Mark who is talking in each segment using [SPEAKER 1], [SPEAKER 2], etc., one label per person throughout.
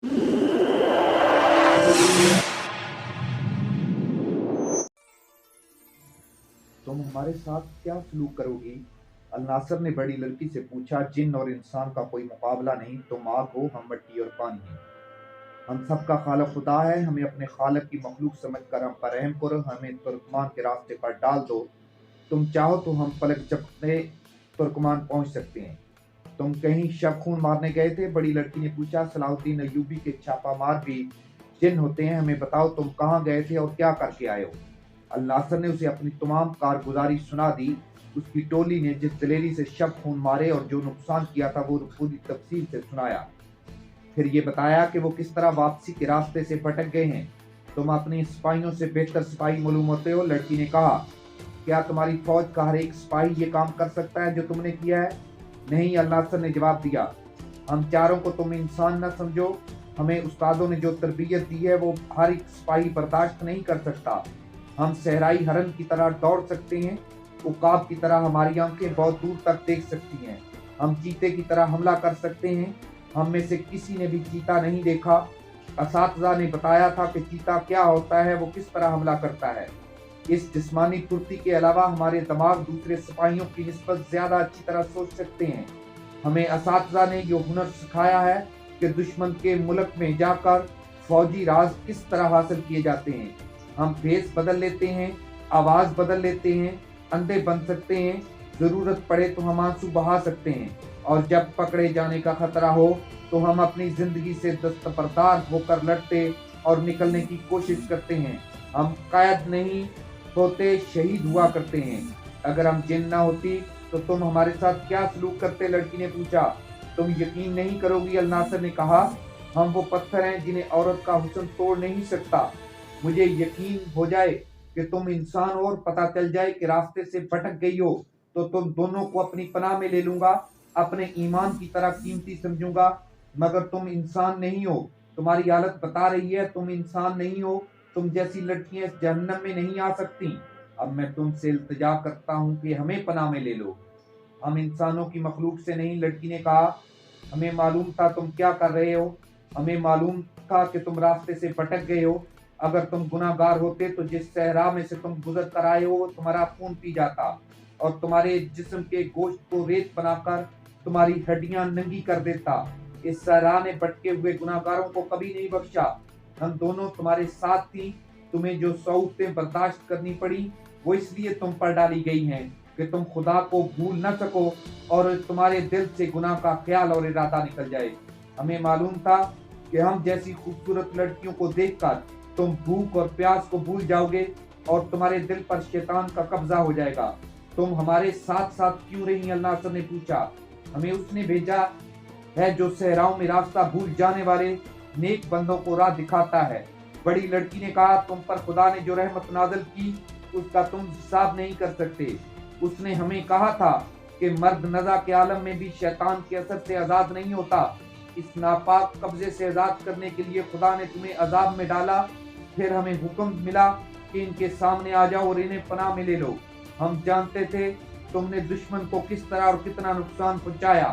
[SPEAKER 1] तुम हमारे साथ क्या सलूक करोगी? अल-नासर ने बड़ी लड़की से पूछा। जिन और इंसान का कोई मुकाबला नहीं। तुम आग हो, हम मिट्टी और पानी हैं। हम सबका खालिक खुदा है। हमें अपने खालिक की मखलूक समझकर हम पर रहम करो। हमें तुर्कमान के रास्ते पर डाल दो। तुम चाहो तो हम पलक झपकते तुर्कमान पहुंच सकते हैं। तुम कहीं शब खून मारने गए थे? बड़ी लड़की ने पूछा। सलाहुद्दीन अय्यूबी के छापामार भी जिन होते हैं। हमें बताओ, तुम कहाँ गए थे और क्या करके आए हो? अल-नासर ने उसे अपनी तमाम कारगुजारी सुना दी। उसकी टोली ने जिस दिलेरी से शब खून मारे और जो नुकसान किया था वो पूरी तफसील से सुनाया। फिर ये बताया कि वो किस तरह वापसी के रास्ते से भटक गए हैं। तुम अपने सिपाहियों से बेहतर सिपाही मालूम होते हो। लड़की ने कहा। क्या तुम्हारी फौज का हर एक सिपाही ये काम कर सकता है जो तुमने किया है? नहीं, अल-नासर ने जवाब दिया। हम चारों को तुम इंसान न समझो। हमें उस्तादों ने जो तरबियत दी है वो हर एक सिपाही बर्दाश्त नहीं कर सकता। हम सहराई हरन की तरह दौड़ सकते हैं। उकाब की तरह हमारी आंखें बहुत दूर तक देख सकती हैं। हम चीते की तरह हमला कर सकते हैं। हम में से किसी ने भी चीता नहीं देखा। असातिज़ा ने बताया था कि चीता क्या होता है, वो किस तरह हमला करता है। इस जिस्मानी फुर्ती के अलावा हमारे दिमाग दूसरे सिपाहियों की निस्बत ज़्यादा अच्छी तरह सोच सकते हैं। हमें असातिज़ा ने ये हुनर सिखाया है कि दुश्मन के मुल्क में जाकर फौजी राज किस तरह हासिल किए जाते हैं। हम फेस बदल लेते हैं, आवाज़ बदल लेते हैं, अंधे बन सकते हैं, ज़रूरत पड़े तो हम आंसू बहा सकते हैं, और जब पकड़े जाने का खतरा हो तो हम अपनी ज़िंदगी से दस्तबरदार होकर लड़ते और निकलने की कोशिश करते हैं। हम कैद नहीं होते, शहीद हुआ करते हैं। अगर हम जिन ना होती तो तुम हमारे साथ क्या सलूक करते? लड़की ने पूछा। तुम यकीन नहीं करोगी, अल-नासर ने कहा। हम वो पत्थर हैं जिन्हें औरत का हुस्न तोड़ नहीं सकता। मुझे यकीन हो जाए कि तुम इंसान हो और पता चल जाए कि रास्ते से भटक गई हो तो तुम दोनों को अपनी पनाह में ले लूंगा, अपने ईमान की तरह कीमती समझूंगा। मगर तुम इंसान नहीं हो। तुम्हारी हालत बता रही है तुम इंसान नहीं हो। तुम जैसी लड़कियां इस जहन्नम में नहीं आ सकती। अब मैं तुमसे इल्तिजा करता हूँ कि हमें पनाह में ले लो। हम इंसानों की मखलूक से नहीं, लड़की ने कहा। हमें मालूम था तुम क्या कर रहे हो। हमें मालूम था कि तुम रास्ते से भटक गए हो। अगर तुम गुनाहगार होते तो जिस सहरा में से तुम गुजर कर आए हो वो तुम्हारा खून पी जाता और तुम्हारे जिस्म के गोश्त को रेत बनाकर तुम्हारी हड्डियां नंगी कर देता। इस सहरा ने भटके हुए गुनाहगारों को कभी नहीं बख्शा। हम दोनों तुम्हारे साथ थी। तुम्हें जो सऊतें बर्दाश्त करनी पड़ी वो इसलिए तुम पर डाली गई हैं कि तुम खुदा को भूल न सको और तुम्हारे दिल से गुनाह का ख्याल और इरादा निकल जाए। हमें मालूम था कि हम जैसी खूबसूरत लड़कियों को देखकर तुम भूख और प्यास को भूल जाओगे और तुम्हारे दिल पर शैतान का कब्जा हो जाएगा। तुम हमारे साथ साथ क्यों रही? अल-नासर ने पूछा। हमें उसने भेजा है जो सहराओं में रास्ता भूल जाने वाले नेक बंदों को राह दिखाता है। बड़ी लड़की ने कहा। तुम पर खुदा ने जो रहमत नाज़िल की उसका तुम हिसाब नहीं कर सकते। उसने हमें कहा था कि मर्द नज़ा के आलम में भी शैतान के असर से आज़ाद नहीं होता। इस नापाक कब्जे से आज़ाद करने के लिए खुदा ने तुम्हें अजाब में डाला। फिर हमें हुक्म मिला कि इनके सामने आ जाओ और इन्हें पनाह में ले लो। हम जानते थे तुमने दुश्मन को किस तरह और कितना नुकसान पहुंचाया।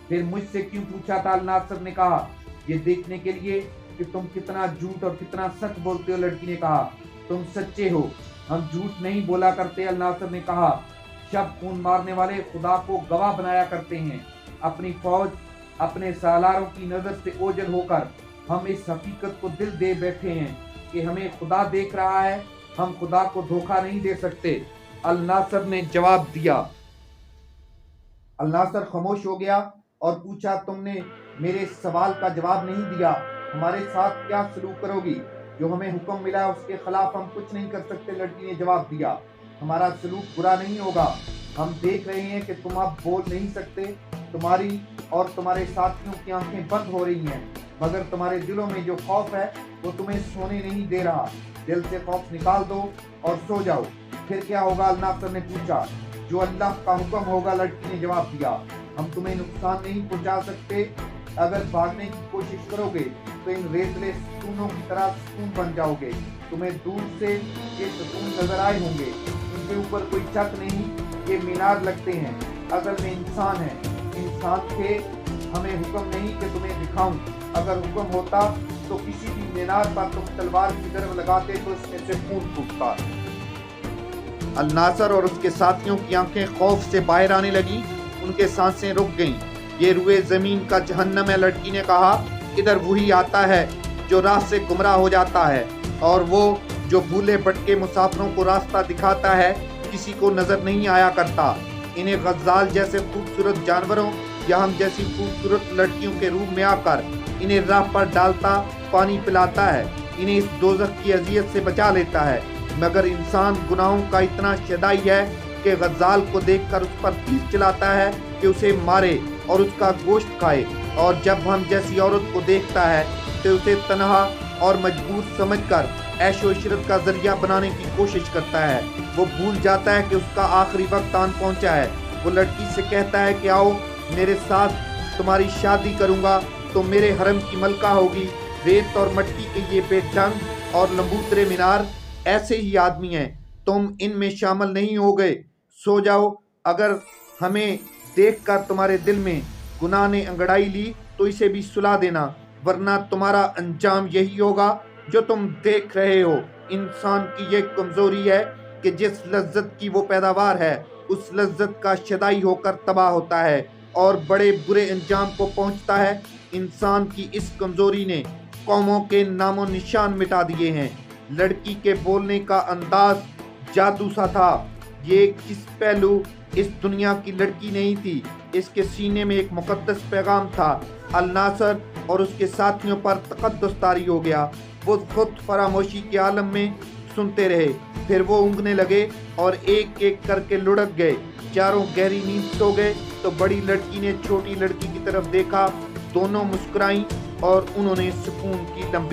[SPEAKER 1] फिर मुझसे क्यों पूछा था? अल-नासर ने कहा। ये देखने के लिए कि तुम कितना झूठ और कितना सच बोलते हो। लड़की ने कहा। तुम सच्चे हो, हम झूठ नहीं बोला करते। अल-नासर ने कहा। शब खून मारने वाले खुदा को गवाह बनाया करते हैं। अपनी फौज, अपने सालारों की नजर से ओझल होकर हम इस हकीकत को दिल दे बैठे हैं कि हमें खुदा देख रहा है। हम खुदा को धोखा नहीं दे सकते। अल-नासर ने जवाब दिया। अल-नासर खामोश हो गया और पूछा। तुमने मेरे सवाल का जवाब नहीं दिया। हमारे साथ क्या सलूक करोगी? जो हमें हुक्म मिला उसके खिलाफ हम कुछ नहीं कर सकते। लड़की ने जवाब दिया। हमारा सलूक बुरा नहीं होगा। हम देख रहे हैं कि तुम अब बोल नहीं सकते। तुम्हारी और तुम्हारे साथियों की आंखें बंद हो रही हैं, मगर तुम्हारे दिलों में जो खौफ है वो तुम्हें सोने नहीं दे रहा। दिल से खौफ निकाल दो और सो जाओ। फिर क्या होगा? अल-नासर ने पूछा। जो अल्लाह का हुक्म होगा, लड़की ने जवाब दिया। हम तुम्हें नुकसान नहीं पहुंचा सकते। अगर भागने की कोशिश करोगे तो इन रेतले सुकूनों की तरह सुकून बन जाओगे। तुम्हें दूर से ये सुकून नजर आए होंगे, इनके ऊपर कोई शक नहीं, ये मीनार लगते हैं। असल में इंसान है, इंसान थे। हमें हुक्म नहीं कि तुम्हें दिखाऊं। اگر حکم ہوتا تو کسی بھی مینار پر تم تلوار کی ضرب لگاتے تو اس میں سے خون پھوٹتا۔ الناصر اور اس کے ساتھیوں کی آنکھیں خوف سے باہر آنے لگیں، ان کے سانسیں رک گئیں۔ یہ روئے زمین کا جہنم ہے، لڑکی نے کہا۔ ادھر وہی آتا ہے جو راہ سے گمراہ ہو جاتا ہے، اور وہ جو بھولے بھٹکے مسافروں کو راستہ دکھاتا ہے کسی کو نظر نہیں آیا کرتا۔ انہیں غزال جیسے خوبصورت جانوروں یا ہم جیسی خوبصورت لڑکیوں کے روپ میں آ کر انہیں راہ پر ڈالتا، پانی پلاتا ہے، انہیں اس دوزخ کی اذیت سے بچا لیتا ہے۔ مگر انسان گناہوں کا اتنا شدائی ہے کہ غزال کو دیکھ کر اس پر تیر چلاتا ہے کہ اسے مارے اور اس کا گوشت کھائے، اور جب ہم جیسی عورت کو دیکھتا ہے تو اسے تنہا اور مجبور سمجھ کر عیش و عشرت کا ذریعہ بنانے کی کوشش کرتا ہے۔ وہ بھول جاتا ہے کہ اس کا آخری وقت آن پہنچا ہے۔ وہ لڑکی سے کہتا ہے کہ آؤ میرے ساتھ، تمہاری شادی کروں گا، تم میرے حرم کی ملکہ ہوگی۔ ریت اور مٹی کے یہ بے ڈھنگ اور لمبوترے مینار ایسے ہی آدمی ہیں، تم ان میں شامل نہیں ہو گئے۔ سو جاؤ، اگر ہمیں دیکھ کر تمہارے دل میں گناہ نے انگڑائی لی تو اسے بھی سلا دینا، ورنہ تمہارا انجام یہی ہوگا جو تم دیکھ رہے ہو۔ انسان کی یہ کمزوری ہے کہ جس لذت کی وہ پیداوار ہے اس لذت کا شدائی ہو کر تباہ ہوتا ہے اور بڑے برے انجام کو پہنچتا ہے۔ انسان کی اس کمزوری نے قوموں کے نام و نشان مٹا دیے ہیں۔ لڑکی کے بولنے کا انداز جادو سا تھا۔ یہ کس پہلو اس دنیا کی لڑکی نہیں تھی، اس کے سینے میں ایک مقدس پیغام تھا۔ الناصر اور اس کے ساتھیوں پر تقدس طاری ہو گیا۔ وہ خود فراموشی کے عالم میں سنتے رہے، پھر وہ اونگنے لگے اور ایک ایک کر کے لڑک گئے۔ چاروں گہری نیند سو گئے تو بڑی لڑکی نے چھوٹی لڑکی کی طرف دیکھا، دونوں مسکرائیں اور انہوں نے سکون کی لمبی